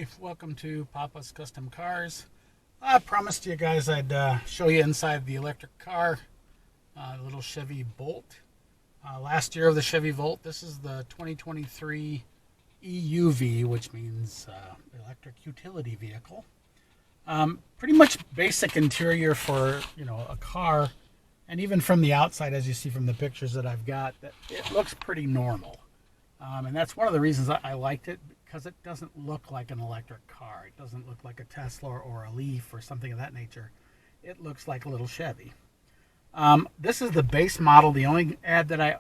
Hey, welcome to Papa's Custom Cars. I promised you guys I'd show you inside the electric car, the little Chevy Bolt. Last year of the Chevy Volt, this is the 2023 EUV, which means electric utility vehicle. Pretty much basic interior for a car, and even from the outside, as you see from the pictures that I've got, that it looks pretty normal. And that's one of the reasons I liked it, because it doesn't look like an electric car. It doesn't look like a Tesla or a Leaf or something of that nature. It looks like a little Chevy. This is the base model. The only ad that I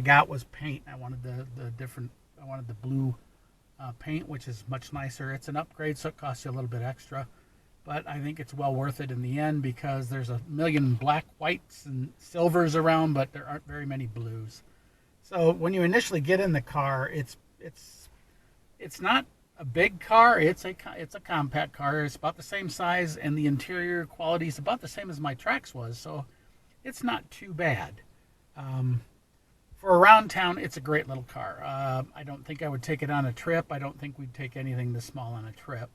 got was paint. I wanted I wanted the blue paint, which is much nicer. It's an upgrade, so it costs you a little bit extra. But I think it's well worth it in the end, because there's a million black, whites, and silvers around, but there aren't very many blues. So when you initially get in the car, it's not a big car. It's a compact car. It's about the same size, and the interior quality is about the same as my Trax was. So it's not too bad. For around town, it's a great little car. I don't think I would take it on a trip. I don't think we'd take anything this small on a trip.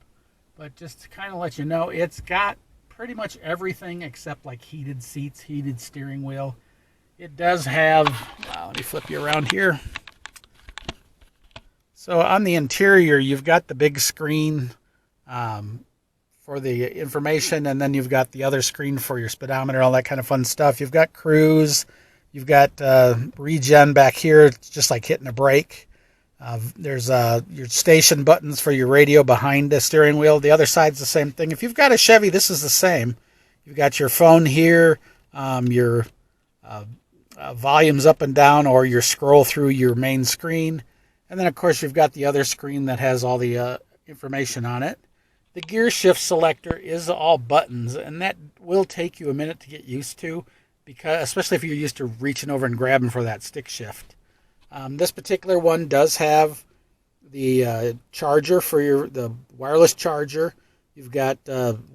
But just to kind of let you know, it's got pretty much everything except like heated seats, heated steering wheel. It does have, let me flip you around here. So on the interior, you've got the big screen for the information, and then you've got the other screen for your speedometer, all that kind of fun stuff. You've got cruise, you've got regen back here. It's just like hitting a brake. There's your station buttons for your radio behind the steering wheel. The other side's the same thing. If you've got a Chevy, this is the same. You've got your phone here, your volumes up and down, or your scroll through your main screen. And then, of course, you've got the other screen that has all the information on it. The gear shift selector is all buttons, and that will take you a minute to get used to, because especially if you're used to reaching over and grabbing for that stick shift. This particular one does have the charger for the wireless charger. You've got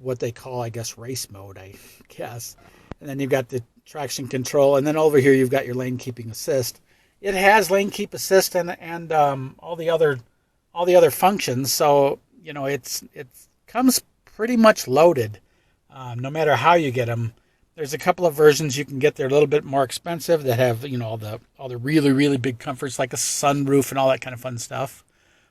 what they call, I guess, race mode, I guess. And then you've got the traction control, and then over here you've got your lane keeping assist. It has lane keep assist and all the other functions. So it comes pretty much loaded, no matter how you get them. There's a couple of versions you can get. They're a little bit more expensive that have all the really, really big comforts, like a sunroof and all that kind of fun stuff.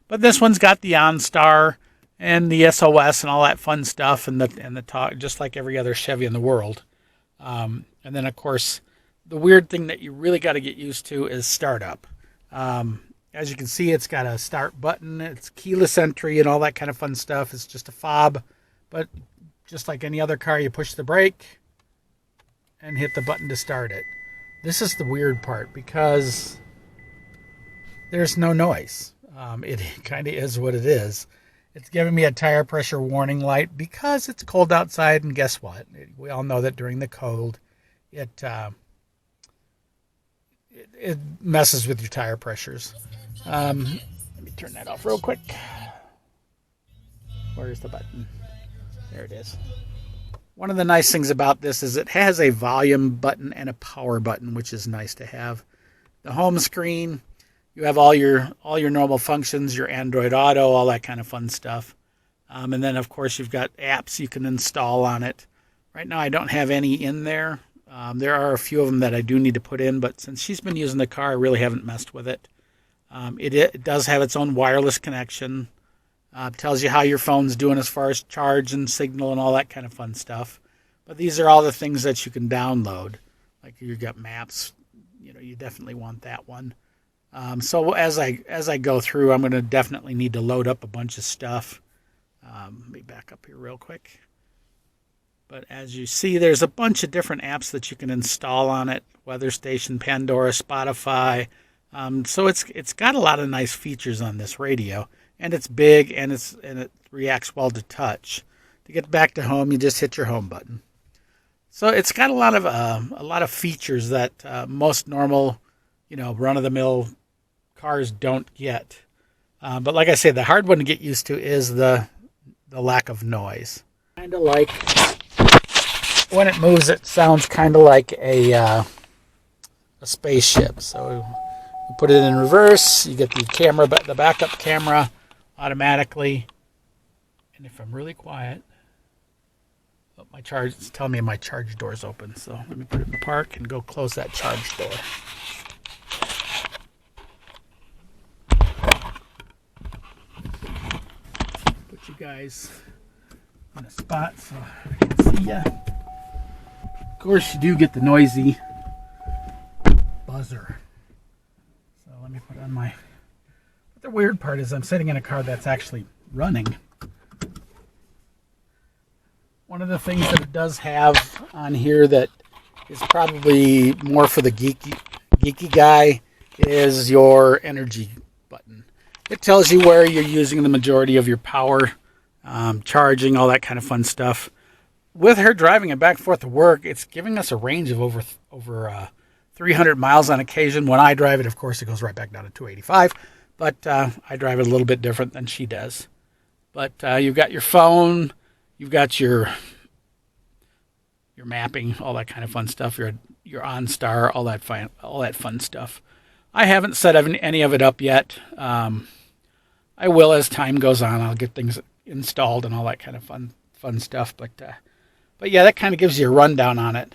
But this one's got the OnStar and the SOS and all that fun stuff, and the talk, just like every other Chevy in the world. And then, of course, the weird thing that you really got to get used to is startup. As you can see, it's got a start button. It's keyless entry and all that kind of fun stuff. It's just a fob. But just like any other car, you push the brake and hit the button to start it. This is the weird part, because there's no noise. It kind of is what it is. It's giving me a tire pressure warning light because it's cold outside, and guess what? We all know that during the cold, it messes with your tire pressures. Let me turn that off real quick. Where's the button? There it is. One of the nice things about this is it has a volume button and a power button, which is nice to have. The home screen, you have all your normal functions, your Android Auto, all that kind of fun stuff. And then, of course, you've got apps you can install on it. Right now, I don't have any in there. There are a few of them that I do need to put in, but since she's been using the car, I really haven't messed with it. It does have its own wireless connection. Tells you how your phone's doing as far as charge and signal and all that kind of fun stuff. But these are all the things that you can download. Like you've got maps. You definitely want that one. So as I go through, I'm going to definitely need to load up a bunch of stuff. Let me back up here real quick. But as you see, there's a bunch of different apps that you can install on it. Weather Station, Pandora, Spotify. So it's got a lot of nice features on this radio. And it's big, and it reacts well to touch. To get back to home, you just hit your home button. So it's got a lot of features that most normal, run-of-the-mill cars don't get. But like I say, the hard one to get used to is the lack of noise. Kind of like when it moves, it sounds kind of like a spaceship. So you put it in reverse, you get the camera, the backup camera. automatically. And if I'm really quiet, oh, it's telling me my charge door is open. So let me put it in park and go close that charge door. Put you guys in a spot so I can see you. Of course, you do get the noisy buzzer. So let me put on my... But the weird part is I'm sitting in a car that's actually running. One of the things that it does have on here that is probably more for the geeky guy is your energy button. It tells you where you're using the majority of your power, charging, all that kind of fun stuff. With her driving it back and forth to work, it's giving us a range of over 300 miles on occasion. When I drive it, of course, it goes right back down to 285. But I drive it a little bit different than she does. But you've got your phone, you've got your mapping, all that kind of fun stuff. Your OnStar, all that fun stuff. I haven't set any of it up yet. I will as time goes on. I'll get things installed and all that kind of fun stuff. But yeah, that kind of gives you a rundown on it.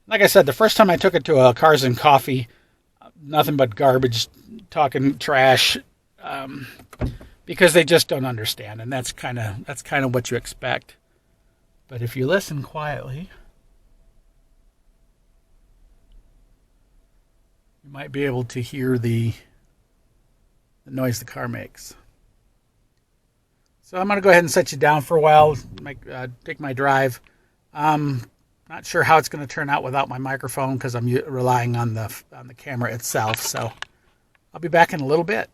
Like I said, the first time I took it to a Cars and Coffee, nothing but garbage, talking trash, because they just don't understand, and that's kind of what you expect. But if you listen quietly, you might be able to hear the noise the car makes. So I'm going to go ahead and set you down for a while, take my drive. Not sure how it's going to turn out without my microphone because I'm relying on the camera itself. So I'll be back in a little bit.